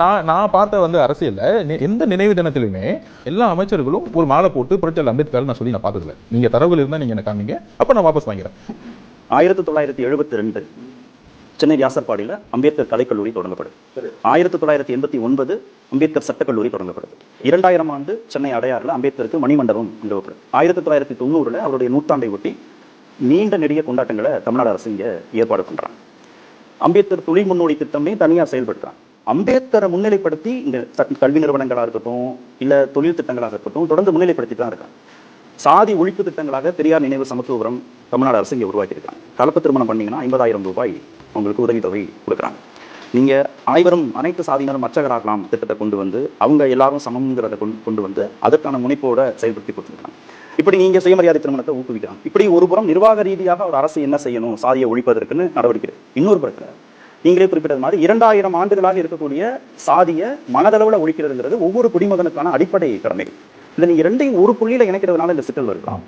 நான் நான் பார்த்த அரசியல்ல எந்த நினைவு தினத்திலுமே எல்லா அமைச்சர்களும் ஒரு மாலை போட்டு புரட்சியாளர் அம்பேத்கர் நான் சொல்லி நான் பார்த்ததில்லை. நீங்க தரவுகள் இருந்தா நீங்க எனக்கு காமிங்க, அப்ப நான் வாபஸ் வாங்கிறேன். 1972 சென்னை வியாசர்பாடியில் அம்பேத்கர் கலைக்கல்லூரி தொடங்கப்படுது. 1989 அம்பேத்கர் சட்டக்கல்லூரி தொடங்கப்படுது. 2000 ஆண்டு சென்னை அடையாறுல அம்பேத்கருக்கு மணிமண்டபம் நிறுவப்படுது. 1990 அவருடைய நூற்றாண்டை ஒட்டி நீண்ட நெடிய கொண்டாட்டங்களை தமிழ்நாடு அரசு இங்க ஏற்பாடு பண்றாங்க. அம்பேத்கர் தொழில் முன்னோடி திட்டமே தனியார் செயல்படுத்துறாங்க. அம்பேத்கரை முன்னிலைப்படுத்தி இந்த கல்வி நிறுவனங்களாக இருக்கட்டும், இல்ல தொழில் திட்டங்களாக இருக்கட்டும், தொடர்ந்து முன்னிலைப்படுத்தி தான் இருக்காங்க. சாதி ஒழிப்பு திட்டங்களாக பெரியார் நினைவு சமத்துவபுரம் தமிழ்நாடு அரசு இங்கே உருவாக்கி இருக்காங்க. கலப்பு திருமணம் பண்ணீங்கன்னா 50,000 ரூபாய் உங்களுக்கு உதவித்தொகை கொடுக்குறாங்க. நீங்க அனைத்து சாதியினரும் அர்ச்சகராகலாம் திட்டத்தை கொண்டு வந்து அவங்க எல்லாரும் சமம்ங்கிறத கொண்டு வந்து அதற்கான முனைப்போட செயல்படுத்தி கொடுத்துருக்காங்க. இப்படி நீங்க சுயமரியாதை திருமணத்தை ஊக்குவிக்கலாம். இப்படி ஒரு புறம் நிர்வாக ரீதியாக ஒரு அரசு என்ன செய்யணும் சாதியை ஒழிப்பதற்குன்னு நடவடிக்கை. இன்னொரு புறத்தில் நீங்களே குறிப்பிட்டது மாதிரி 2000 ஆண்டுகளாக இருக்கக்கூடிய சாதியை மனதளவில் ஒழிக்கிறதுங்கிறது ஒவ்வொரு குடிமகனுக்கான அடிப்படை கடமை. இதை நீங்க ரெண்டையும் ஒரு புள்ளியில இணைக்கிறதுனால இந்த சிக்கல் இருக்கலாம்.